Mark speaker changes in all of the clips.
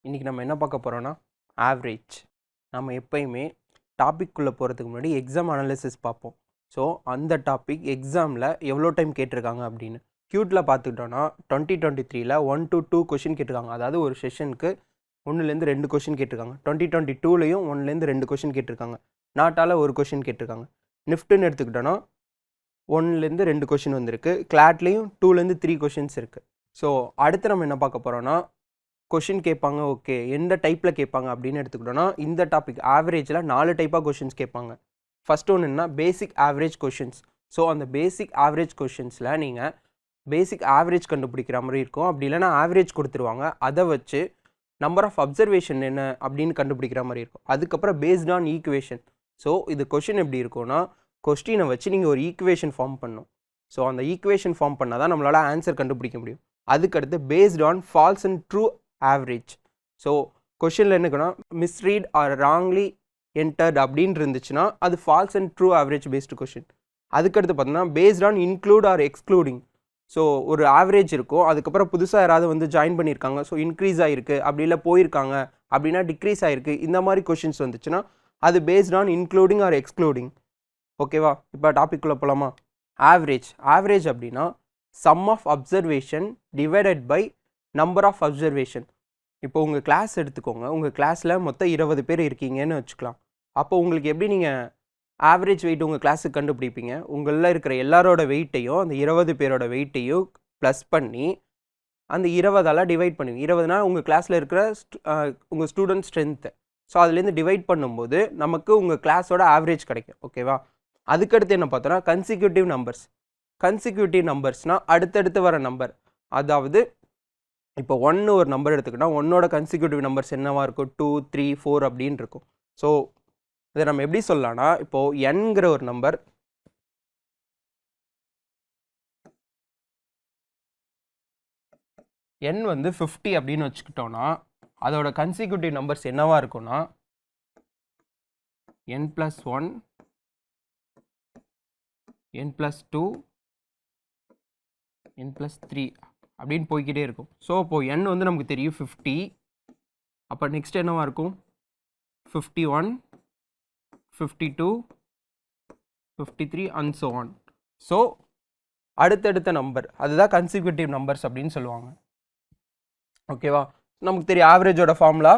Speaker 1: இன்றைக்கி நம்ம என்ன பார்க்க போகிறோன்னா ஆவரேஜ். நம்ம எப்பயுமே டாபிக்குள்ளே போகிறதுக்கு முன்னாடி எக்ஸாம் அனாலிசிஸ் பார்ப்போம். ஸோ அந்த டாபிக் எக்ஸாமில் எவ்வளோ டைம் கேட்டிருக்காங்க அப்படின்னு க்யூட்டில் பார்த்துக்கிட்டோன்னா 2023 1 to 2 கொஷின் கேட்டிருக்காங்க. அதாவது ஒரு செஷனுக்கு 1லேருந்து 2 கொஷின் கேட்டிருக்காங்க. 2022லையும் 1லேருந்து 2 கொஷின் கேட்டிருக்காங்க. நாட்டால் ஒரு கொஷின் கேட்டிருக்காங்க. நிஃப்ட்டுன்னு எடுத்துக்கிட்டோன்னா 1லேருந்து 2 கொஷின் வந்திருக்கு. கிளாட்லேயும் 2லேருந்து 3 கொஷின்ஸ் இருக்குது. ஸோ அடுத்து நம்ம என்ன பார்க்க போகிறோன்னா கொஷின் கேட்பாங்க. ஓகே, எந்த டைப்பில் கேட்பாங்க அப்படின்னு எடுத்துக்கிட்டோன்னா இந்த டாபிக் ஆவரேஜில் 4 டைப்பாக கொஷின்ஸ் கேட்பாங்க. ஃபஸ்ட் ஒன்று என்ன, பேசிக் ஆவரேஜ் கொஷின்ஸ். ஸோ அந்த பேசிக் ஆவரேஜ் கொஷின்ஸில் நீங்கள் பேசிக் ஆவரேஜ் கண்டுபிடிக்கிற மாதிரி இருக்கும். அப்படி இல்லைனா ஆவரேஜ் கொடுத்துருவாங்க, அதை வச்சு நம்பர் ஆஃப் அப்சர்வேஷன் என்ன அப்படின்னு கண்டுபிடிக்கிற மாதிரி இருக்கும். அதுக்கப்புறம் பேஸ்ட் ஆன் ஈக்குவேஷன். ஸோ இது கொஷின் எப்படி இருக்கும்னா, கொஸ்டினை வச்சு நீங்கள் ஒரு ஈக்குவேஷன் ஃபார்ம் பண்ணணும். ஸோ அந்த ஈக்குவேஷன் ஃபார்ம் பண்ணால் தான் நம்மளால் ஆன்சர் கண்டுபிடிக்க முடியும். அதுக்கடுத்து based on false and true average. So கொஷினில் என்னக்குன்னா மிஸ்ரீட் ஆர் ராங்லி என்டர்ட் அப்படின்னு இருந்துச்சுன்னா அது false and true average based question. அதுக்கடுத்து பார்த்தோன்னா based on include or excluding. So ஒரு ஆவரேஜ் இருக்கும், அதுக்கப்புறம் புதுசாக யாராவது வந்து ஜாயின் பண்ணியிருக்காங்க, ஸோ இன்க்ரீஸ் ஆகிருக்கு, அப்படி இல்லை போயிருக்காங்க அப்படின்னா டிக்ரீஸ் ஆகிருக்கு, இந்த மாதிரி கொஷின்ஸ் வந்துச்சுன்னா அது based on including or excluding. ஓகேவா? இப்போ டாபிக்குள்ளே போகலாமா? ஆவரேஜ் அப்படின்னா sum of observation divided by number of observation. இப்போ உங்கள் கிளாஸ் எடுத்துக்கோங்க, உங்கள் கிளாஸில் மொத்தம் 20 பேர் இருக்கீங்கன்னு வச்சுக்கலாம். அப்போ உங்களுக்கு எப்படி நீங்கள் ஆவரேஜ் வெயிட் உங்கள் கிளாஸுக்கு கண்டுபிடிப்பீங்க? உங்களில் இருக்கிற எல்லாரோட வெயிட்டையும் அந்த 20 பேரோட வெயிட்டையும் ப்ளஸ் பண்ணி அந்த 20ஆல் டிவைட் பண்ணுவீங்க. 20னா உங்கள் கிளாஸில் இருக்கிற உங்கள் ஸ்டூடெண்ட் ஸ்ட்ரென்த்து. ஸோ அதுலேருந்து டிவைட் பண்ணும்போது நமக்கு உங்கள் கிளாஸோட ஆவரேஜ் கிடைக்கும். ஓகேவா? அதுக்கடுத்து என்ன பார்த்தோன்னா கன்சிக்யூட்டிவ் நம்பர்ஸ்னால் அடுத்தடுத்து வர நம்பர். அதாவது இப்போ 1 ஒரு நம்பர் எடுத்துக்கிட்டால் 1ஓட கன்சிக்யூட்டிவ் நம்பர்ஸ் என்னவாக இருக்கும்? 2, 3, 4 அப்படின்னு இருக்கும். ஸோ இதை நம்ம எப்படி சொல்லலாம்னா, இப்போது nங்கிற ஒரு நம்பர் n வந்து 50 அப்படின்னு வச்சுக்கிட்டோன்னா அதோட கன்சிக்யூட்டிவ் நம்பர்ஸ் என்னவாக இருக்கும்னா n+1, n+2, n+3 அப்படின்னு போய்கிட்டே இருக்கும். ஸோ இப்போது n வந்து நமக்கு தெரியும் 50. அப்போ நெக்ஸ்ட் என்னவாக இருக்கும்? 51, 52, 53 அண்ட் ஸோ ஆன். ஸோ அடுத்தடுத்த நம்பர் அதுதான் கன்சிக்யூட்டிவ் நம்பர்ஸ் அப்படின்னு சொல்லுவாங்க. ஓகேவா? நமக்கு தெரியும் ஆவரேஜோட formula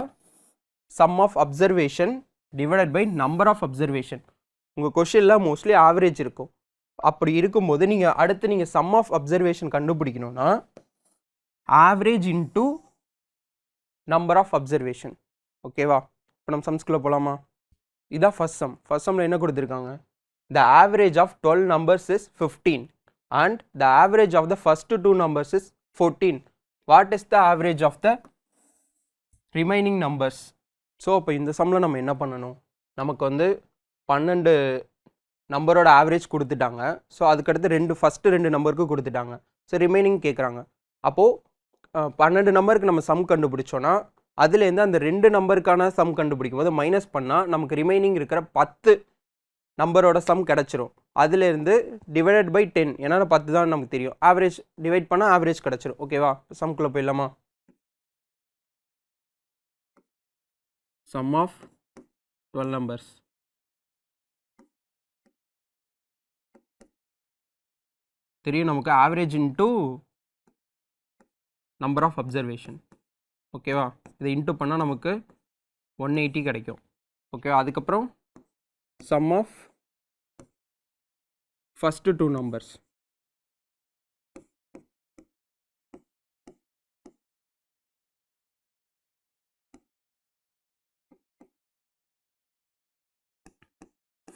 Speaker 1: sum of observation divided by number of observation. உங்கள் கொஷினில் மோஸ்ட்லி ஆவரேஜ் இருக்கும். அப்படி இருக்கும்போது நீங்கள் சம் ஆஃப் அப்சர்வேஷன் கண்டுபிடிக்கணும்னா average into number of observation. ஓகேவா? இப்போ நம்ம சம்ஸ்குள்ளே போகலாமா? இதான் ஃபர்ஸ்ட் சம்மில் என்ன கொடுத்துருக்காங்க? The average of 12 numbers is 15 and the average of the first 2 numbers is 14. What is the average of the remaining numbers? So இப்போ இந்த சம்மில் நம்ம என்ன பண்ணணும்? நமக்கு வந்து 12 நம்பரோட ஆவரேஜ் கொடுத்துட்டாங்க. ஸோ அதுக்கடுத்து ஃபஸ்ட்டு 2 நம்பருக்கு கொடுத்துட்டாங்க. ஸோ ரிமைனிங் கேட்குறாங்க. அப்போது 12 நம்பருக்கு நம்ம சம் கண்டுபிடிச்சோன்னா அதுலேருந்து அந்த 2 நம்பருக்கான சம் கண்டுபிடிக்கும் போது மைனஸ் பண்ணால் நமக்கு ரிமைனிங் இருக்கிற 10 நம்பரோட சம் கிடச்சிரும். அதுலேருந்து டிவைடட் பை 10, ஏன்னா 10 தான் நமக்கு தெரியும். ஆவரேஜ் டிவைட் பண்ணால் ஆவரேஜ் கிடச்சிரும். ஓகேவா? சம்குள்ளே போயிடலாமா? Sum of 12 numbers. தெரியும் நமக்கு average into number of observation. ஓகேவா? இதை இன்டூ பண்ணால் நமக்கு 180 கிடைக்கும். ஓகேவா? அதுக்கப்புறம் sum of first 2 numbers.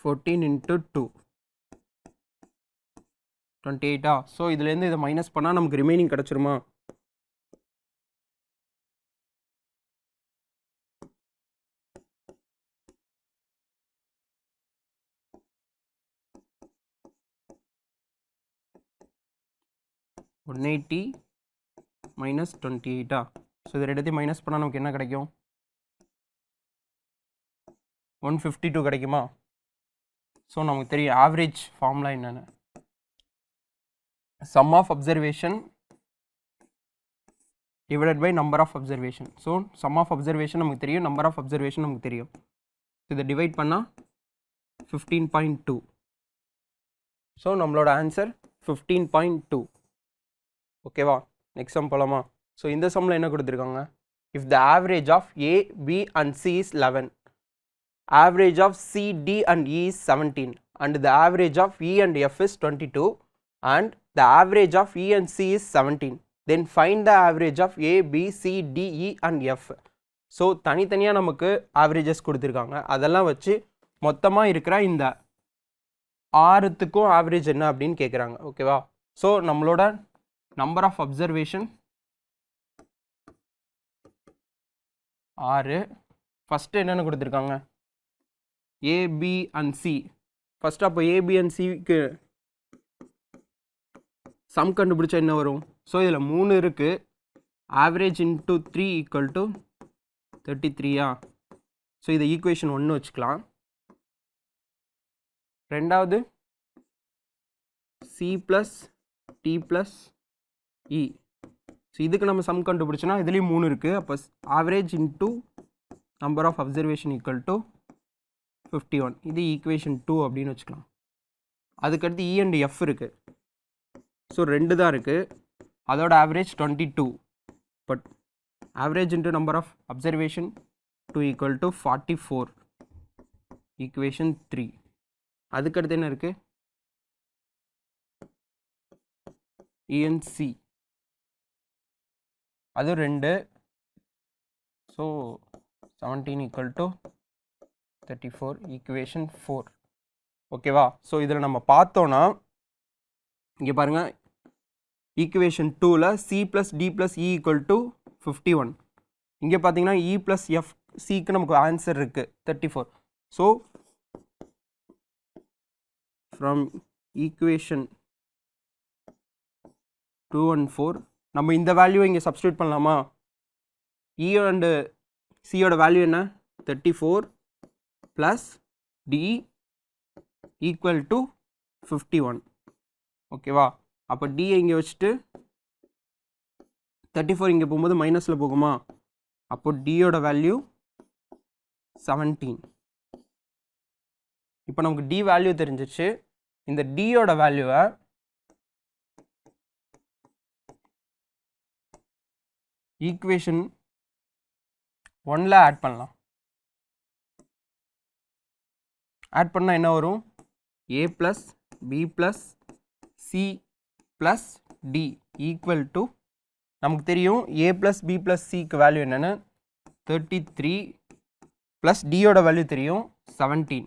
Speaker 1: (14 into 2) 28. So இதுலேருந்து இதை மைனஸ் பண்ணால் நமக்கு ரிமைனிங் கிடச்சிருமா? (180 minus 28). ஸோ இது ரெண்டுத்தையும் மைனஸ் பண்ணால் நமக்கு என்ன கிடைக்கும்? 152 கிடைக்குமா? ஸோ நமக்கு தெரியும் ஆவரேஜ் ஃபார்முலா என்னென்னு. Sum of observation divided by number of observation. So sum of observation நமக்கு தெரியும், number of observation நமக்கு தெரியும். இதை டிவைட் பண்ணால் 15.2. ஸோ நம்மளோட ஆன்சர் 15.2. ஓகேவா? நெக்ஸ்ட் சம் போகலாமா? ஸோ இந்த சம்மில் என்ன கொடுத்துருக்காங்க? If the average of A B and C is 11, average of C, D and E is 17 and the average of E and F is 22 and the average of E and C is 17, then find the average of A, B, C, D, E and F. So தனித்தனியாக நமக்கு averages கொடுத்துருக்காங்க. அதெல்லாம் வச்சு மொத்தமாக இருக்கிற இந்த ஆறுத்துக்கும் average என்ன அப்படின்னு கேட்குறாங்க. ஓகேவா? ஸோ நம்மளோட நம்பர் ஆஃப் அப்சர்வேஷன் 6. ஃபஸ்ட்டு என்னென்னு கொடுத்துருக்காங்க? A, B and C. First அப்போ A, B and Cக்கு சம் கண்டுபிடிச்சா என்ன வரும்? ஸோ இதில் 3 இருக்குது. Average into 3 equal to 33. So இதை ஈக்குவேஷன் 1 வச்சுக்கலாம். ரெண்டாவது C plus T plus E. So இதுக்கு நம்ம சம் கண்டுபிடிச்சோன்னா இதுலேயும் 3 இருக்குது. அப்போ average into number of observation equal to 51. இது ஈக்குவேஷன் 2 அப்படின்னு வச்சுக்கலாம். அதுக்கடுத்து E அண்ட் F இருக்குது. ஸோ 2 தான் இருக்குது. அதோட average 22. But average into number of observation 2 equal to 44. Equation 3. அதுக்கடுத்து என்ன இருக்குது? E and C. அது 2. So 17 equal to 34. ஈக்குவேஷன் 4. ஓகேவா? ஸோ இதில் நம்ம பார்த்தோன்னா இங்கே பாருங்கள், ஈக்குவேஷன் 2ல் C plus D plus E equal to 51. இங்கே பார்த்தீங்கன்னா E ப்ளஸ் F Cக்கு நமக்கு ஆன்சர் இருக்குது 34. ஸோ ஃப்ரம் ஈக்குவேஷன் 2 and 4 நம்ம இந்த வேல்யூவை இங்கே சப்ஸ்டியூட் பண்ணலாமா? E அண்டு சியோட வேல்யூ என்ன? 34 ப்ளஸ் D ஈக்குவல் டு 51. ஓகேவா? அப்போ D இங்கே வச்சுட்டு 34 இங்கே போகும்போது மைனஸில் போகுமா? அப்போ டியோட வேல்யூ 17. இப்போ நமக்கு D வேல்யூ தெரிஞ்சிச்சு. இந்த டியோட வேல்யூவை ஈக்குவேஷன் 1ல் ஆட் பண்ணலாம். ஆட் பண்ணால் என்ன வரும்? A plus B plus C plus D equal to, நமக்கு தெரியும் A ப்ளஸ் B ப்ளஸ் Cக்கு வேல்யூ என்னென்னு 33 ப்ளஸ் டியோட வேல்யூ தெரியும் 17.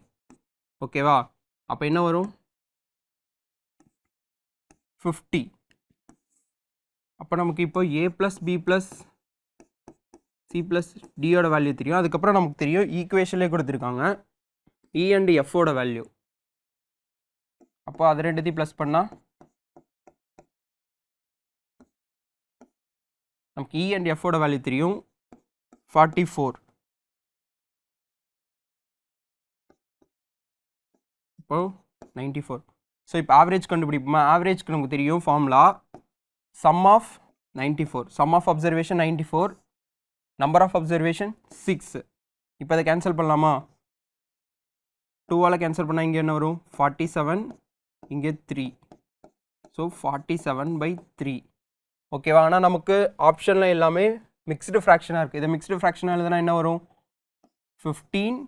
Speaker 1: ஓகேவா? அப்போ என்ன வரும்? 50. அப்போ நமக்கு இப்போ A plus B plus C plus டியோட வேல்யூ தெரியும். அதுக்கப்புறம் நமக்கு தெரியும் ஈக்குவேஷன்லேயே கொடுத்துருக்காங்க E அண்ட் Fஓட வேல்யூ. அப்போ அது ரெண்டுத்தையும் ப்ளஸ் பண்ணால் நமக்கு E அண்ட் Fஓட வேல்யூ தெரியும் 44. இப்போ 94. ஸோ இப்போ ஆவரேஜ் கண்டுபிடிப்போமா? ஆவரேஜ்க்கு நமக்கு தெரியும் formula sum of 94. Sum of observation 94, number of observation 6. இப்போ அதை கேன்சல் பண்ணலாமா? 2ஆல் கேன்சல் பண்ணால் இங்கே என்ன வரும்? 47, இங்கே 3. ஸோ 47/3. ஓகேவா? ஆனால் நமக்கு ஆப்ஷனில் எல்லாமே மிக்ஸ்டு ஃப்ராக்ஷனாக இருக்குது. இதை மிக்ஸ்டு ஃப்ராக்ஷனாக எழுதுனா என்ன வரும்? 15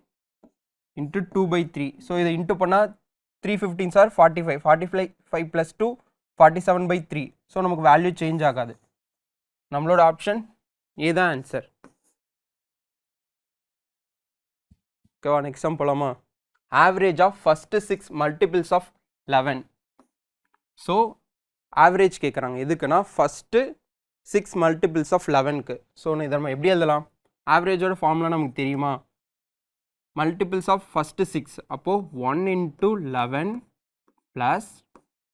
Speaker 1: × 2/3. ஸோ இதை இன்ட்டு பண்ணால் 3 15s are 45. 45 + 2 47/3. ஸோ நமக்கு வேல்யூ சேஞ்ச் ஆகாது. நம்மளோட ஆப்ஷன் ஏ தான் ஆன்சர். ஓகேவா? நெக்ஸ்ட் சம் போகலாமா? Average of first 6 multiples of 11. So average கேட்குறாங்க. எதுக்குன்னா ஃபஸ்ட்டு 6 மல்டிபிள்ஸ் ஆஃப் 11க்கு. ஸோ இதை நம்ம எப்படி எழுதலாம்? ஆவரேஜோட ஃபார்முலா நமக்கு தெரியுமா? Multiples of first 6. அப்போது 1 × 11 plus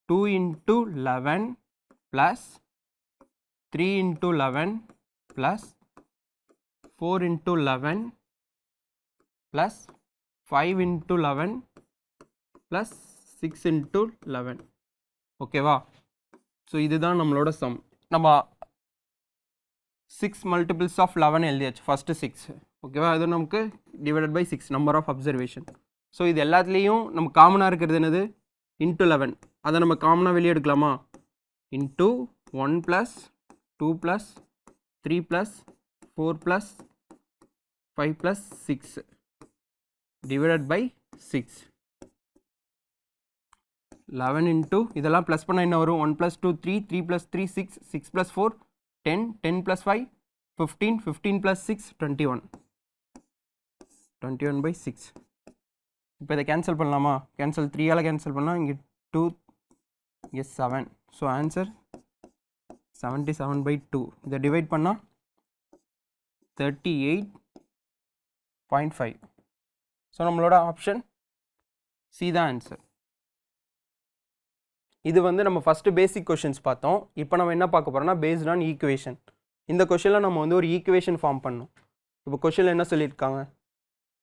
Speaker 1: 2 × 11 plus 3 × 11 plus 4 × 11 plus 5 × 11 plus 6 × 11. ஓகேவா? ஸோ இதுதான் நம்மளோட சம். நம்ம 6 மல்டிபிள்ஸ் ஆஃப் 11 எழுதியாச்சு ஃபஸ்ட்டு 6 ஓகேவா. அது நமக்கு divided by 6 number of observation. So இது எல்லாத்துலேயும் நம்ம காமனாக இருக்கிறது என்னது இன்ட்டு 11. அதை நம்ம காமனாக வெளியே எடுக்கலாமா? Into 1 + 2 + 3 + 4 + 5 + 6 divided by 6. 11 இன்ட்டு இதெல்லாம் ப்ளஸ் பண்ணால் என்ன வரும்? 1 + 2 3, 3 + 3 6, 6 + 4 10, 10 + 5 15, 15 + 6 21, 21 by 6. இப்போ இதை கேன்சல் பண்ணலாமா? கேன்சல் 3ஆல் கேன்சல் பண்ணால் இங்கே 2 இங்கே 7. So answer 77/2. இதை டிவைட் பண்ணால் 38.5. ஸோ நம்மளோட ஆப்ஷன் சி தான் ஆன்சர். இது வந்து நம்ம ஃபஸ்ட்டு பேசிக் கொஷின்ஸ் பார்த்தோம். இப்போ நம்ம என்ன பார்க்க போகிறோம்னா பேஸ்ட் ஆன் ஈக்குவேஷன். இந்த கொஷனில் நம்ம வந்து ஒரு ஈக்குவேஷன் ஃபார்ம் பண்ணோம். இப்போ கொஷனில் என்ன சொல்லியிருக்காங்க?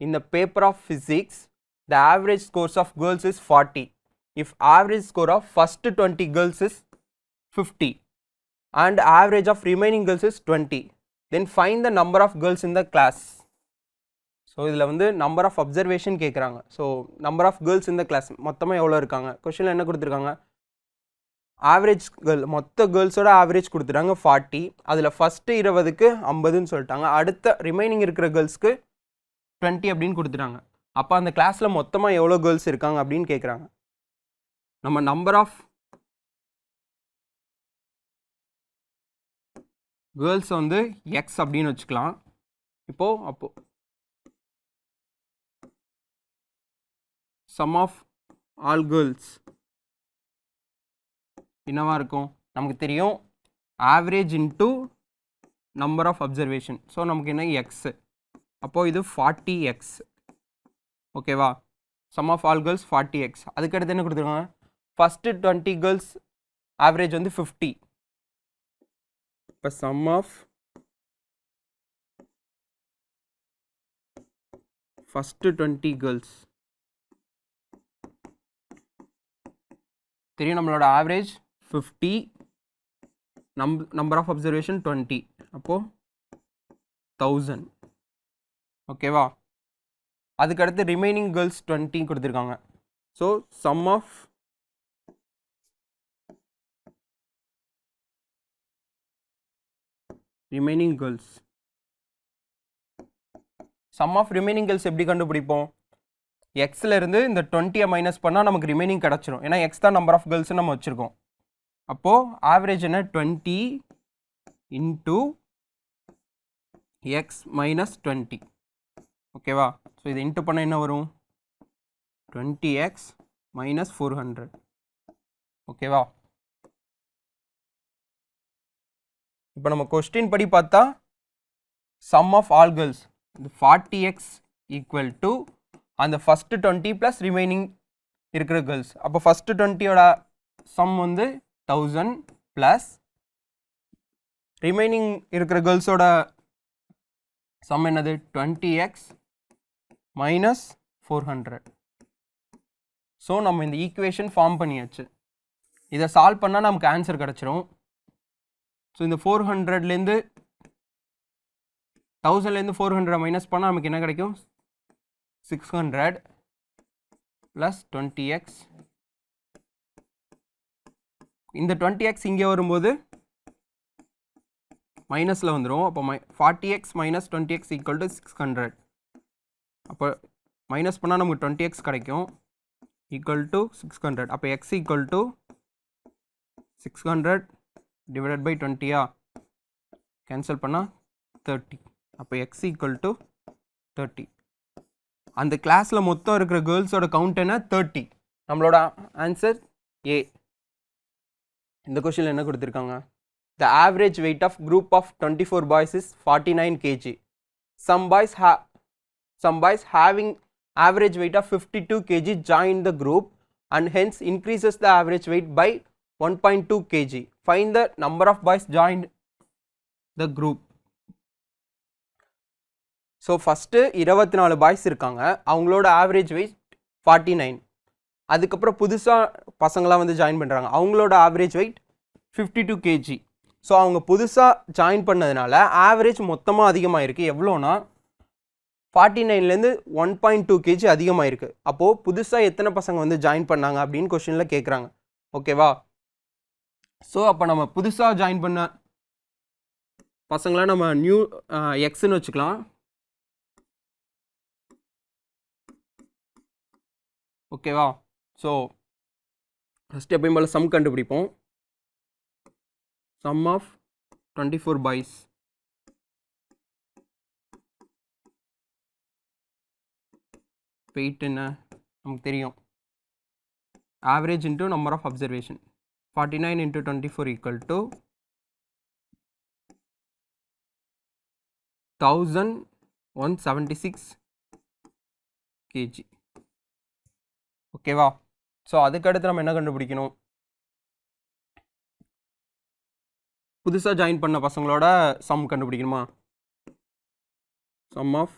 Speaker 1: இந்த paper of physics the average scores of girls is 40. If average score of first 20 girls is 50 and average of remaining girls is 20, then find the number of girls in the class. So இதில் வந்து number of observation கேட்குறாங்க. So number of girls இந்த class மொத்தமாக எவ்வளோ இருக்காங்க? கொஷனில் என்ன கொடுத்துருக்காங்க? Average girl மொத்த கேர்ள்ஸோட ஆவரேஜ் கொடுத்துட்டாங்க 40. அதில் ஃபஸ்ட்டு 20க்கு 50ன்னு சொல்லிட்டாங்க. அடுத்த ரிமைனிங் இருக்கிற கேர்ள்ஸ்க்கு 20 அப்படின்னு கொடுத்துட்டாங்க. அப்போ அந்த கிளாஸில் மொத்தமாக எவ்வளோ கேர்ள்ஸ் இருக்காங்க அப்படின்னு கேட்குறாங்க. நம்ம நம்பர் ஆஃப் கேர்ள்ஸ் வந்து எக்ஸ் அப்படின்னு வச்சுக்கலாம். அப்போ சம் ஆஃப் ஆல் கேர்ள்ஸ் என்னவா இருக்கும்? நமக்கு தெரியும் average into number of observation. So நமக்கு என்ன எக்ஸு. அப்போது இது 40x ஓகேவா. Sum of all girls 40x. அதுக்கடுத்து என்ன கொடுத்துருக்காங்க? ஃபஸ்ட்டு 20 கேர்ள்ஸ் ஆவரேஜ் வந்து 50. இப்போ சம் ஆஃப் ஃபஸ்ட்டு 20 கேர்ள்ஸ் தெரியும் நம்மளோட ஆவரேஜ் 50, நம்பர் ஆஃப் அப்சர்வேஷன் 20, அப்போது 1000 ஓகேவா. அதுக்கடுத்து ரிமைனிங் கேர்ள்ஸ் 20 கொடுத்துருக்காங்க. So sum of remaining girls எப்படி கண்டுபிடிப்போம்? எக்ஸில் இருந்து இந்த 20 மைனஸ் பண்ணால் நமக்கு ரிமைனிங் கிடச்சிரும். ஏன்னா எக்ஸ் தான் நம்பர் ஆஃப் கேர்ள்ஸ் நம்ம வச்சுருக்கோம். அப்போது ஆவரேஜ் என்ன? 20 இன்ட்டு எக்ஸ் மைனஸ் 20 ஓகேவா. ஸோ இது இன்ட்டு பண்ணால் என்ன வரும்? 20x மைனஸ் 400 ஓகேவா. இப்போ நம்ம கொஸ்டின் படி பார்த்தா சம் ஆஃப் ஆல் கேர்ள்ஸ் இந்த 40x ஈக்குவல் டு அந்த ஃபஸ்ட்டு 20 ப்ளஸ் ரிமைனிங் இருக்கிற கேர்ள்ஸ். அப்போ ஃபஸ்ட்டு 20யோட சம் வந்து 1000 ப்ளஸ் ரிமைனிங் இருக்கிற கேர்ள்ஸோட சம் என்னது? 20x minus 400. ஸோ நம்ம இந்த ஈக்குவேஷன் ஃபார்ம் பண்ணியாச்சு. இதை சால்வ் பண்ணால் நமக்கு ஆன்சர் கிடச்சிரும். ஸோ இந்த 400லேருந்து 1000லேருந்து 400 மைனஸ் பண்ணால் நமக்கு என்ன கிடைக்கும்? 600 ப்ளஸ் 20x. இந்த 20x இங்கே வரும்போது மைனஸில் வந்துடும். அப்போ 40x minus 20x equal to 600. அப்போ மைனஸ் பண்ணால் நமக்கு 20x கிடைக்கும் ஈக்குவல் டு 600. அப்போ x equal to 600 divided by 20 cancel பண்ணால் 30. அப்போ x ஈக்குவல் டு 30. அந்த கிளாஸில் மொத்தம் இருக்கிற கேர்ள்ஸோட கவுண்ட் என்ன? 30. நம்மளோட ஆன்சர் ஏ. இந்த கொஷனில் என்ன கொடுத்துருக்காங்க? The average weight of group of 24 boys is 49 kg. Some boys having average weight of 52 kg join the group and hence increases the average weight by 1.2 kg. Find the number of boys joined the group. So first 24 boys இருக்காங்க. அவங்களோட average wait 49. அதுக்கப்புறம் புதுசாக பசங்களாம் வந்து join பண்ணுறாங்க. அவங்களோட average wait 52 kg. So அவங்க புதுசாக ஜாயின் பண்ணதுனால ஆவரேஜ் மொத்தமாக அதிகமாக இருக்குது. எவ்வளோனா 49லேருந்து 1.2 kg அதிகமாக இருக்குது. அப்போது புதுசாக எத்தனை பசங்க வந்து ஜாயின் பண்ணாங்க அப்படின்னு கொஷினில் கேட்குறாங்க. ஓகேவா? ஸோ அப்போ நம்ம புதுசாக ஜாயின் பண்ண பசங்களாம் நம்ம நியூ எக்ஸ்ன்னு வச்சுக்கலாம். ஓகேவா? ஸோ ஃபஸ்ட்டு எப்பயும் போல் சம் கண்டுபிடிப்போம். சம் ஆஃப் 24 பாய்ஸ் வெயிட் என்ன நமக்கு தெரியும். Average into number of observation 49 into 24 equal to 1176 kg. ஓகேவா? ஸோ அதுக்கடுத்து நம்ம என்ன கண்டுபிடிக்கணும்? புதுசாக ஜாயின் பண்ண பசங்களோட சம் கண்டுபிடிக்கணுமா? Sum of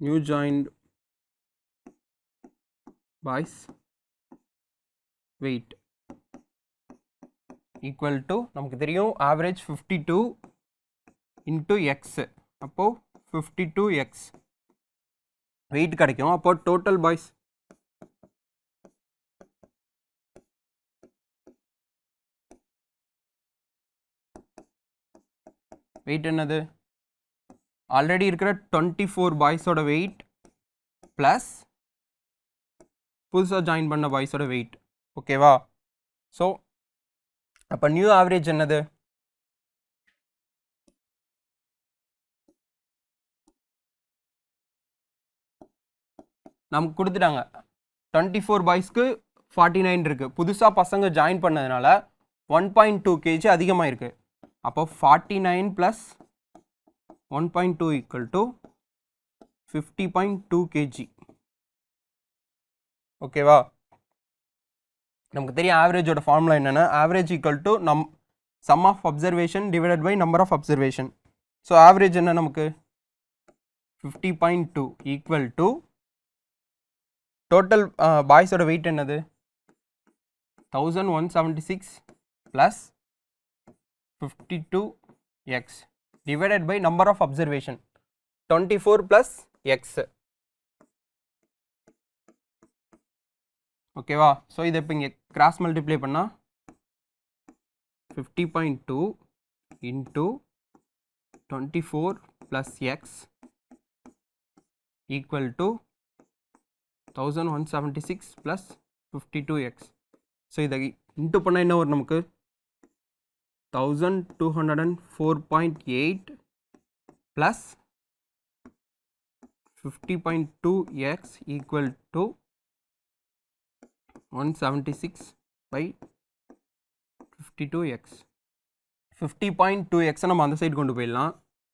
Speaker 1: new joint boys weight equal to நமக்கு தெரியும் ஆவரேஜ் 52 இன்ட்டு எக்ஸ். அப்போது 52x வெயிட் கிடைக்கும். அப்போ டோட்டல் பாய்ஸ் வெயிட் என்னது? ஆல்ரெடி இருக்கிற 24 பாய்ஸோட வெயிட் ப்ளஸ் புதுசாக ஜாயின் பண்ண பாய்ஸோட வெயிட். ஓகேவா? ஸோ அப்போ நியூ ஆவரேஜ் என்னது? நமக்கு கொடுத்துட்டாங்க 24 பாய்ஸ்க்கு 49 இருக்குது. புதுசாக பசங்க ஜாயின் பண்ணதுனால 1.2 kg அதிகமாக இருக்குது. அப்போ 49 + 1.2 ஈக்குவல் டு 50.2 kg. ஓகேவா? நமக்கு தெரியும் ஆவரேஜோட ஃபார்முலா என்னென்னா average equal to sum of observation divided by number of observation. So average என்ன நமக்கு 50.2 ஈக்குவல் டு டோட்டல் பாய்ஸோட வெயிட் என்னது 1176 plus 52x divided by number of observation 24 + x. ஓகேவா? ஸோ இதை இப்போ இங்கே கிராஸ் மல்டிப்ளை பண்ணால் 50.2 into 24 + x equal to 1176 + 52x. So இதை இன்ட்டு பண்ணால் என்ன வரும் நமக்கு 1204.8 plus 50.2x equal to 176/52x. 50.2x நம்ம அந்த சைடு கொண்டு போயிடலாம்.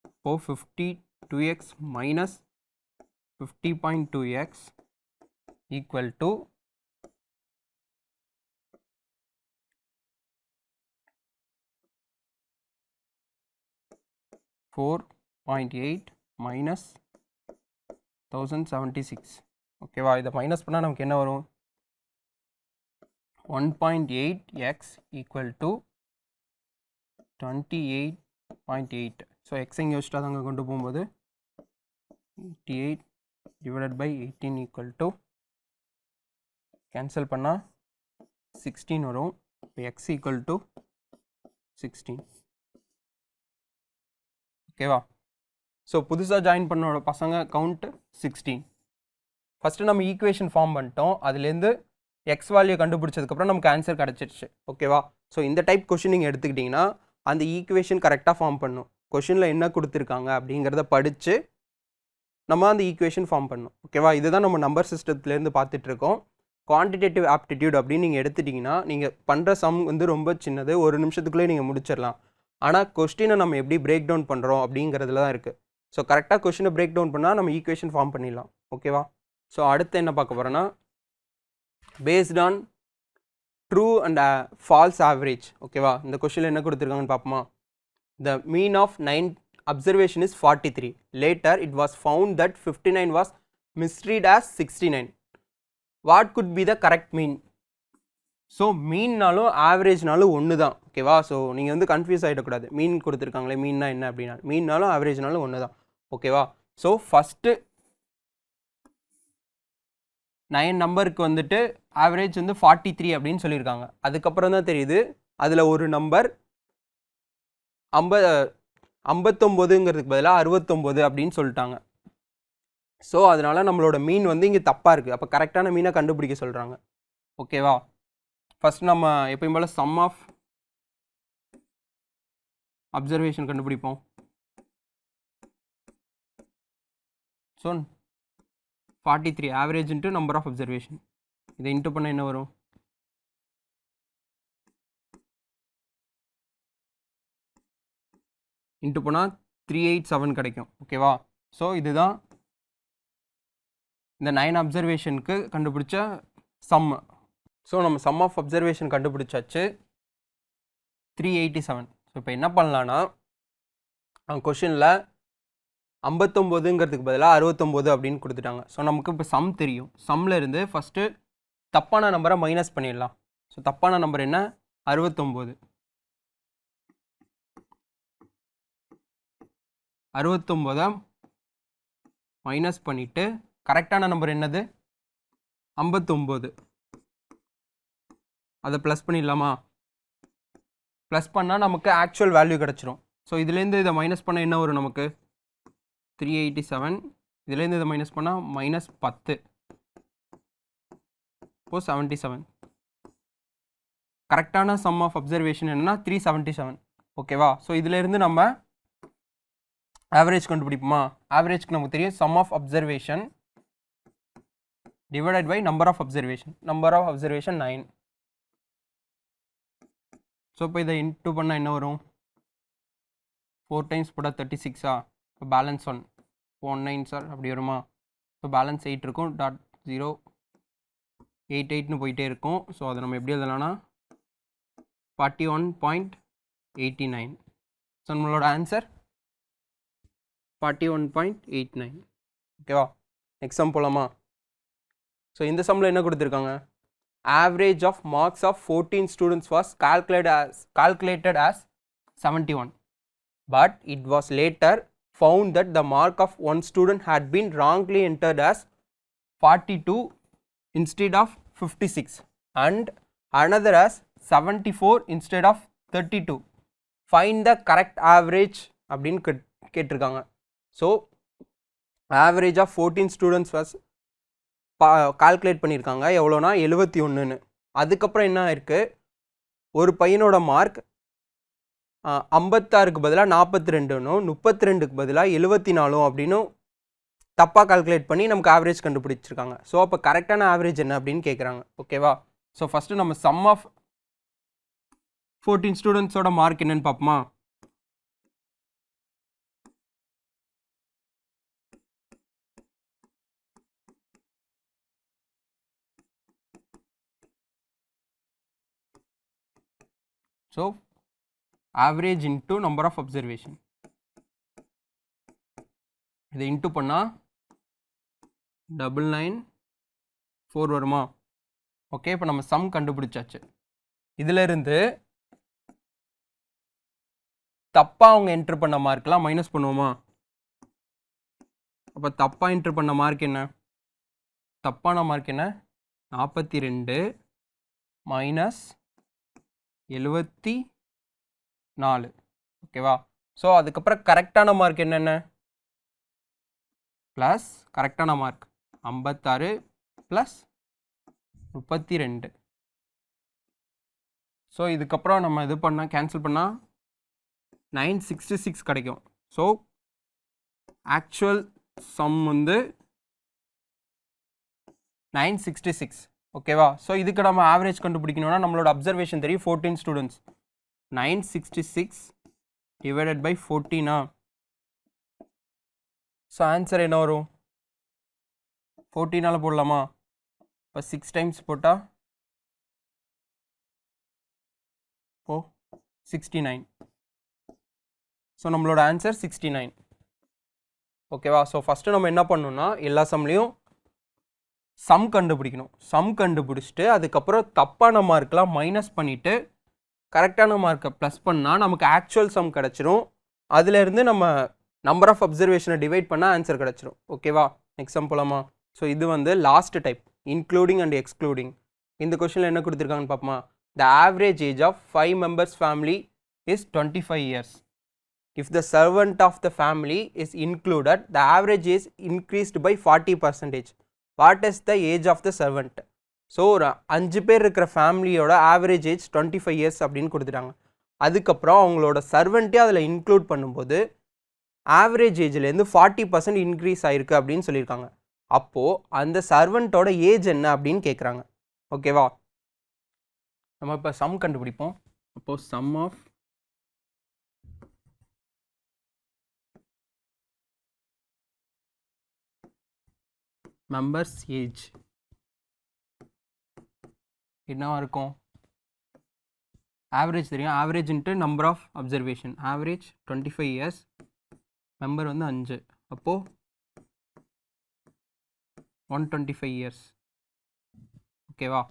Speaker 1: இப்போது 52x minus 50.2x equal to 4.8 minus 1076. ஓகேவா? இதை மைனஸ் பண்ணால் நமக்கு என்ன வரும் 1.8x equal to 28.8. So X இங்கே வச்சுட்டா தாங்க கொண்டு போகும்போது 88 divided by 18 equal to cancel பண்ணால் 16 வரும். இப்போ எக்ஸ் ஈக்குவல் டு 16. ஓகேவா? ஸோ புதுசாக ஜாயின் பண்ணோட பசங்க கவுண்ட் 16. ஃபஸ்ட்டு நம்ம ஈக்குவேஷன் ஃபார்ம் பண்ணிட்டோம். அதுலேருந்து எக்ஸ் வேல்யூ கண்டுபிடிச்சதுக்கப்புறம் நமக்கு ஆன்சர் கிடச்சிருச்சு. ஓகேவா? ஸோ இந்த டைப் கொஷின் நீங்கள் எடுத்துக்கிட்டிங்கன்னா அந்த ஈக்குவேஷன் கரெக்டாக ஃபார்ம் பண்ணும். கொஷினில் என்ன கொடுத்துருக்காங்க அப்படிங்கிறத படித்து நம்ம அந்த ஈக்குவேஷன் ஃபார்ம் பண்ணணும். ஓகேவா? இதுதான் நம்ம நம்பர் சிஸ்டத்துலேருந்து பார்த்துட்ருக்கோம். குவான்டிடேட்டிவ் ஆப்டிடியூட் அப்படின்னு நீங்கள் எடுத்துட்டிங்கன்னா நீங்கள் பண்ணுற சம் வந்து ரொம்ப சின்னது, ஒரு நிமிஷத்துக்குள்ளே நீங்கள் முடிச்சிடலாம். ஆனால் கொஸ்டினை நம்ம எப்படி பிரேக் டவுன் பண்ணுறோம் அப்படிங்கிறதுல தான் இருக்குது. ஸோ கரெக்டாக கொஸ்டினை பிரேக் டவுன் பண்ணால் நம்ம ஈக்குவேஷன் ஃபார்ம் பண்ணிடலாம். ஓகேவா? ஸோ அடுத்து என்ன பார்க்க போகிறோன்னா based on true and false average. ஓகேவா? இந்த கொஸ்டினில் என்ன கொடுத்துருக்காங்கன்னு பார்ப்போமா? The mean of 9 observation is 43. Later it was found that 59 was misread as 69. What could be the correct mean? So மீன்னாலும் ஆவரேஜ்னாலும் ஒன்று தான். ஓகேவா? ஸோ நீங்கள் வந்து கன்ஃபியூஸ் ஆகிடக்கூடாது. மீன் கொடுத்துருக்காங்களே, மீன்னா என்ன அப்படின்னா, மீன்னாலும் ஆவரேஜ்னாலும் ஒன்று தான். ஓகேவா? ஸோ ஃபஸ்ட்டு 9 நம்பருக்கு வந்துட்டு ஆவரேஜ் வந்து 43 அப்படின்னு சொல்லியிருக்காங்க. அதுக்கப்புறம் தான் தெரியுது அதில் ஒரு நம்பர் 59ங்கிறதுக்கு பதிலாக 69 அப்படின்னு சொல்லிட்டாங்க. ஸோ அதனால் நம்மளோட மீன் வந்து இங்கே தப்பாக இருக்குது. அப்போ கரெக்டான மீனை கண்டுபிடிக்க சொல்கிறாங்க. ஓகேவா? ஃபஸ்ட் நம்ம எப்பயும் போல் சம் ஆஃப் அப்சர்வேஷன் கண்டுபிடிப்போம். So 43 average into number of observation. இதை இன்ட்டு பண்ண என்ன வரும்? இன்ட்டு பண்ணால் 387 கிடைக்கும். ஓகேவா? ஸோ இதுதான் இந்த 9 அப்சர்வேஷனுக்கு கண்டுபிடிச்ச சம்மு. ஸோ நம்ம சம் ஆஃப் அப்சர்வேஷன் கண்டுபிடிச்சாச்சு 387. ஸோ இப்போ என்ன பண்ணலான்னா, கொஷினில் 59ங்கிறதுக்கு பதிலாக 69 அப்படின்னு கொடுத்துட்டாங்க. ஸோ நமக்கு இப்போ சம் தெரியும். சம்மில் இருந்து ஃபஸ்ட்டு தப்பான நம்பரை மைனஸ் பண்ணிடலாம். ஸோ தப்பான நம்பர் என்ன? 69. 69 மைனஸ் பண்ணிவிட்டு கரெக்டான நம்பர் என்னது? 59. அதை ப்ளஸ் பண்ணிடலாமா? ப்ளஸ் பண்ணால் நமக்கு ஆக்சுவல் வேல்யூ கிடச்சிரும். ஸோ இதுலேருந்து இதை மைனஸ் பண்ண என்ன வரும் நமக்கு? 387. இதுலேருந்து இதை மைனஸ் பண்ணால் -10. இப்போ 77. கரெக்டான சம் ஆஃப் அப்சர்வேஷன் என்னன்னா 377. ஓகேவா? ஸோ இதிலேருந்து நம்ம ஆவரேஜ் கண்டுபிடிப்போமா? ஆவரேஜ்க்கு நமக்கு தெரியும் sum of observation divided by number of observation. Number of observation 9. So இப்போ இதை இன்ட்டு பண்ணால் என்ன வரும்? 4 டைம்ஸ் போட்டால் 36. இப்போ பேலன்ஸ் 1 19 சார் அப்படி வருமா? ஸோ பேலன்ஸ் 8 இருக்கும். .088ன்னு போயிட்டே இருக்கும். ஸோ அதை நம்ம எப்படி எழுதலாம்னா 41.89. ஸோ நம்மளோட ஆன்சர் 41.89. ஓகேவா? நெக்ஸ்ட் சம் போகலாமா? ஸோ இந்த சம்மில் என்ன கொடுத்துருக்காங்க? Average of marks of 14 students was calculated as 71, but it was later found that the mark of one student had been wrongly entered as 42 instead of 56 and another as 74 instead of 32. Find the correct average அப்படின்னு கேட்டிருக்காங்க. So average of 14 students was calculate பண்ணியிருக்காங்க. எவ்வளோனா 71ன்னு. அதுக்கப்புறம் என்ன இருக்குது? ஒரு பையனோட mark 56க்கு பதிலாக 42னும் 32க்கு பதிலாக 74 அப்படின்னு தப்பாக கால்குலேட் பண்ணி நமக்கு ஆவரேஜ் கண்டுபிடிச்சிருக்காங்க. ஸோ அப்போ கரெக்டான ஆவரேஜ் என்ன அப்படின்னு கேட்குறாங்க. ஓகேவா? ஸோ ஃபஸ்ட்டு நம்ம சம் ஆஃப் 14 ஸ்டூடெண்ட்ஸோட மார்க் என்னன்னு பார்ப்போமா? So average into number of observation. இதை இன்ட்டு பண்ணால் 994 வருமா? ஓகே, இப்போ நம்ம சம் கண்டுபிடிச்சாச்சு. இதிலிருந்து தப்பாக அவங்க என்ட்ரு பண்ண மார்க்லாம் மைனஸ் பண்ணுவோமா? அப்போ தப்பாக என்ட்ரு பண்ண மார்க் என்ன? தப்பான மார்க் என்ன? 42 மைனஸ் 74. ஓகேவா? ஸோ அதுக்கப்புறம் கரெக்டான மார்க் என்னென்ன? ப்ளஸ் கரெக்டான மார்க் 56 ப்ளஸ் 32. ஸோ இதுக்கப்புறம் நம்ம இது பண்ணால் கேன்சல் பண்ணால் 966 கிடைக்கும். ஸோ ஆக்சுவல் சம் வந்து 966. ஓகேவா? ஸோ இதுக்கு நம்ம ஆவரேஜ் கண்டுபிடிக்கணும்னா நம்மளோட அப்சர்வேஷன் தெரியும் 14 students. 966 divided by 14. So answer என்ன வரும்? 14ஆல் போடலாமா? இப்போ 6 டைம்ஸ் போட்டால் 69. ஸோ நம்மளோட ஆன்சர் 69. ஓகேவா? ஸோ ஃபஸ்ட்டு நம்ம என்ன பண்ணணும்னா எல்லா சம்லேயும் சம் கண்டுபிடிக்கணும். சம் கண்டுபிடிச்சிட்டு அதுக்கப்புறம் தப்பான மார்க்லாம் மைனஸ் பண்ணிவிட்டு கரெக்டான மார்க்கை ப்ளஸ் பண்ணால் நமக்கு ஆக்சுவல் சம் கிடச்சிரும். அதுலேருந்து நம்ம நம்பர் ஆஃப் அப்சர்வேஷனை டிவைட் பண்ணால் ஆன்சர் கிடச்சிரும். ஓகேவா? நெக்ஸ்ட் சம் போலாமா? ஸோ இது வந்து last type, including and excluding. இந்த கொஷனில் என்ன கொடுத்துருக்காங்கன்னு பார்ப்போமா? The average age of 5 members family is 25 years. If the servant of the family is included, the average is increased by 40%. What is the age of the servant? So ஒரு 5 பேர் இருக்கிற ஃபேமிலியோட average age 25 years அப்படின்னு கொடுத்துட்டாங்க. அதுக்கப்புறம் அவங்களோட சர்வெண்ட்டே அதில் include பண்ணும்போது ஆவரேஜ் ஏஜ்லேருந்து 40% இன்க்ரீஸ் ஆகிருக்கு அப்படின்னு சொல்லியிருக்காங்க. அப்போது அந்த சர்வெண்ட்டோட ஏஜ் என்ன அப்படின்னு கேட்குறாங்க. ஓகேவா? நம்ம இப்போ சம் கண்டுபிடிப்போம். அப்போது சம் ஆஃப் மெம்பர்ஸ் ஏஜ் என்னவா இருக்கும்? ஆவரேஜ் தெரியும், average into number of observation. Average 25 years, member வந்து 5, அப்போது 125 years. ஓகேவா?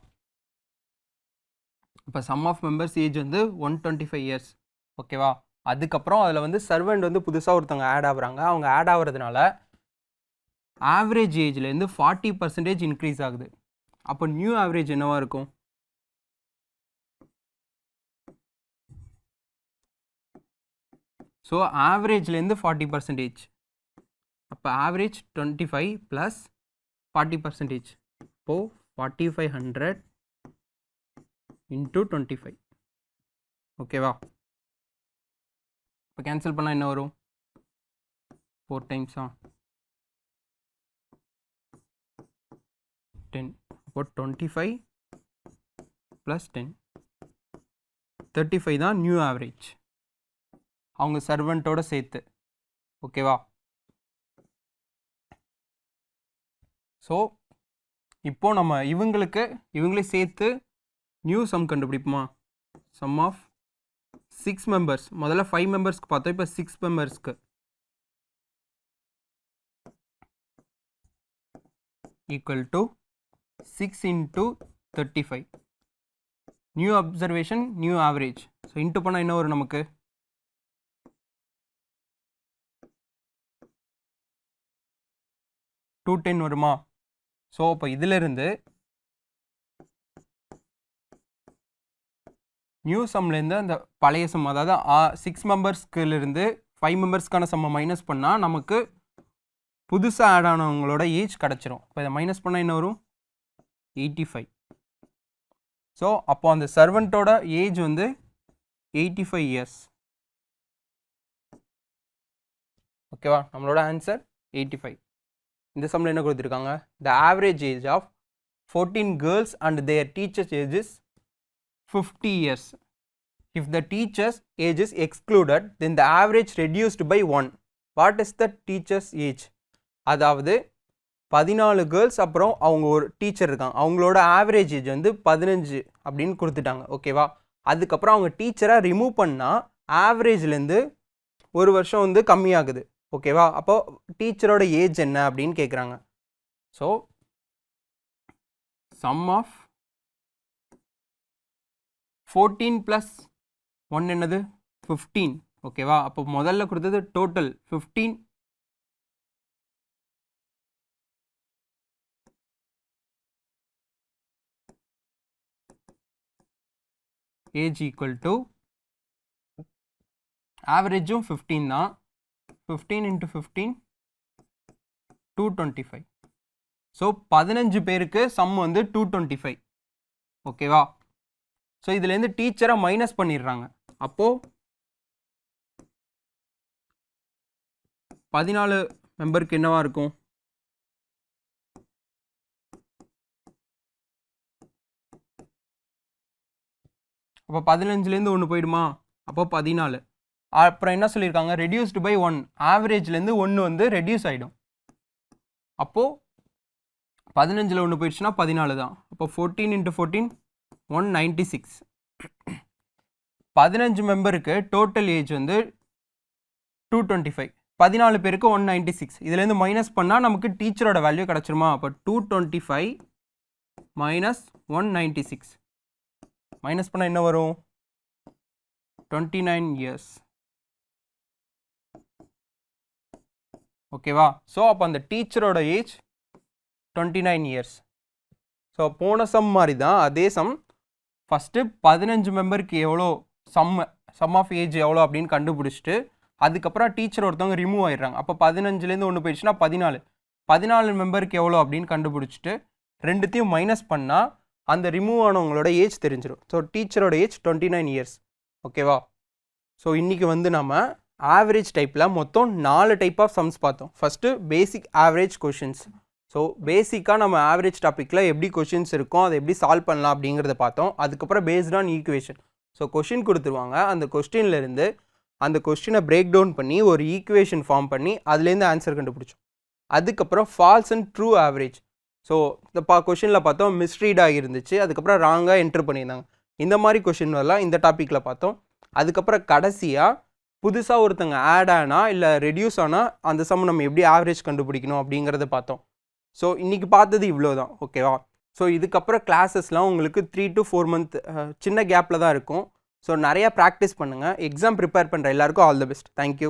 Speaker 1: இப்போ சம் ஆஃப் மெம்பர்ஸ் ஏஜ் வந்து 125 years. ஓகேவா? அதுக்கப்புறம் அதில் வந்து சர்வெண்ட் வந்து புதுசாக ஒருத்தவங்க ஆட் ஆகுறாங்க. அவங்க ஆட் ஆகிறதுனால ஆவரேஜ் ஏஜ்லேருந்து 40% இன்க்ரீஸ் ஆகுது. அப்போ நியூ ஆவரேஜ் என்னவா இருக்கும்? ஸோ ஆவரேஜ்லேருந்து 40%. அப்போ ஆவரேஜ் 25 ப்ளஸ் 40%. இப்போது 4500 இன்ட்டு 25. ஓகேவா? இப்போ கேன்சல் பண்ணால் என்ன வரும்? 4 times 10. அப்போ 25 ப்ளஸ் 10 35 தான் நியூ ஆவரேஜ் அவங்க சர்வெண்ட்டோட சேர்த்து. ஓகேவா? ஸோ இப்போது நம்ம இவங்களே சேர்த்து நியூ சம் கண்டுபிடிப்போமா? Sum of 6 members. முதல்ல 5 membersக்கு பார்த்தோம், இப்போ 6 membersக்கு equal to 6 into 35. New observation, new average. So into பண்ணால் என்ன வரும் நமக்கு? 210 வருமா? ஸோ இப்போ இதிலிருந்து நியூ சம்லேருந்து அந்த பழைய சம், அதாவது 6 membersக்குலேருந்து 5 membersக்கான சம்மை மைனஸ் பண்ணால் நமக்கு புதுசாக ஆட் ஆனவங்களோட ஏஜ் கிடச்சிரும். இப்போ இதை மைனஸ் பண்ணால் என்ன வரும்? 85. ஸோ அப்போ அந்த சர்வெண்ட்டோட ஏஜ் வந்து 85 years. ஓகேவா? நம்மளோட ஆன்சர் 85. இந்த சம்மில் என்ன கொடுத்துருக்காங்க? The average age of 14 girls and their teachers age is 50 years. If the teacher's age is excluded, then the average reduced by 1. What is the teacher's age? அதாவது 14 கேர்ள்ஸ் அப்புறம் அவங்க ஒரு டீச்சர் இருக்காங்க, அவங்களோட ஆவரேஜ் ஏஜ் வந்து 15 அப்படின்னு கொடுத்துட்டாங்க. ஓகேவா? அதுக்கப்புறம் அவங்க டீச்சரை ரிமூவ் பண்ணால் ஆவரேஜ்லேருந்து ஒரு வருஷம் வந்து கம்மியாகுது. ஓகேவா? அப்போ டீச்சரோட ஏஜ் என்ன அப்படின்னு கேட்குறாங்க. ஸோ சம் ஆஃப் 14 + 1 என்னது? 15. ஓகேவா? அப்போ முதல்ல கொடுத்தது டோட்டல் 15 ஏஜ் ஈக்குவல் டு ஆவரேஜும் 15 தான். 15 × 15 225. ஸோ 15 பேருக்கு சம் வந்து 225. ஓகேவா? ஸோ இதுலேருந்து டீச்சரை மைனஸ் பண்ணிடுறாங்க. அப்போது 14 மெம்பருக்கு என்னவா இருக்கும்? அப்போ 15லேருந்து 1 போயிடுமா? அப்போ 14. அப்புறம் என்ன சொல்லியிருக்காங்க? Reduced by 1. ஆவரேஜ்லேருந்து 1 வந்து ரெடியூஸ் ஆகிடும். அப்போது 15ல் 1 போயிடுச்சுன்னா 14 தான். அப்போ 14 × 14 196. 15 மெம்பருக்கு டோட்டல் ஏஜ் வந்து 225. 14 பேருக்கு 196. இதுலேருந்து மைனஸ் பண்ணால் நமக்கு டீச்சரோட வேல்யூ கிடச்சிருமா? அப்போ 225 மைனஸ் 196 மைனஸ் பண்ணால் என்ன வரும்? 29 இயர்ஸ். ஓகேவா? ஸோ அப்போ அந்த டீச்சரோட ஏஜ் 29 இயர்ஸ். ஸோ போன சம் மாதிரி தான், அதே சம். ஃபஸ்ட்டு 15 மெம்பருக்கு எவ்வளோ சம் ஆஃப் ஏஜ் எவ்வளோ அப்படின்னு கண்டுபிடிச்சிட்டு அதுக்கப்புறம் டீச்சர் ஒருத்தவங்க ரிமூவ் ஆயிடுறாங்க. அப்போ 15லேருந்து 1 போயிடுச்சுன்னா 14 மெம்பருக்கு எவ்வளோ அப்படின்னு கண்டுபிடிச்சிட்டு ரெண்டுத்தையும் மைனஸ் பண்ணால் அந்த ரிமூவ் ஆனவங்களோட ஏஜ் தெரிஞ்சிடும். ஸோ டீச்சரோட ஏஜ் 29 இயர்ஸ். ஓகேவா? ஸோ இன்றைக்கி வந்து நம்ம ஆவரேஜ் டைப்பில் மொத்தம் 4 டைப் ஆஃப் சம்ஸ் பார்த்தோம். First basic average questions. So பேசிக்காக நம்ம ஆவரேஜ் டாப்பிக்கில் எப்படி கொஷின்ஸ் இருக்கும், அதை எப்படி சால்வ் பண்ணலாம் அப்படிங்கிறத பார்த்தோம். அதுக்கப்புறம் based on equation. So question கொடுத்துருவாங்க, அந்த கொஸ்டின்லேருந்து அந்த கொஸ்டினை பிரேக் டவுன் பண்ணி ஒரு ஈக்குவேஷன் ஃபார்ம் பண்ணி அதுலேருந்து ஆன்சர் கண்டுபிடிச்சோம். அதுக்கப்புறம் false and true average. So இந்த கொஷினில் பார்த்தோம் மிஸ்ரீடாக இருந்துச்சு, அதுக்கப்புறம் ராங்காக என்ட்ரு பண்ணியிருந்தாங்க. இந்த மாதிரி கொஷின் வரலாம் இந்த டாப்பிக்கில் பார்த்தோம். அதுக்கப்புறம் கடைசியாக புதுசாக ஒருத்தங்க ஆட் ஆனால் இல்லை ரெடியூஸ் ஆனால் அந்த சம் நம்ம எப்படி ஆவரேஜ் கண்டுபிடிக்கணும் அப்படிங்கிறத பார்த்தோம். ஸோ இன்றைக்கி பார்த்தது இவ்வளோ தான். ஓகேவா? ஸோ இதுக்கப்புறம் கிளாஸஸ்லாம் உங்களுக்கு 3 to 4 month சின்ன கேப்பில் தான் இருக்கும். ஸோ நிறையா ப்ராக்டிஸ் பண்ணுங்கள். எக்ஸாம் ப்ரிப்பேர் பண்ணுற எல்லாருக்கும் ஆல் தி பெஸ்ட். தேங்க்யூ.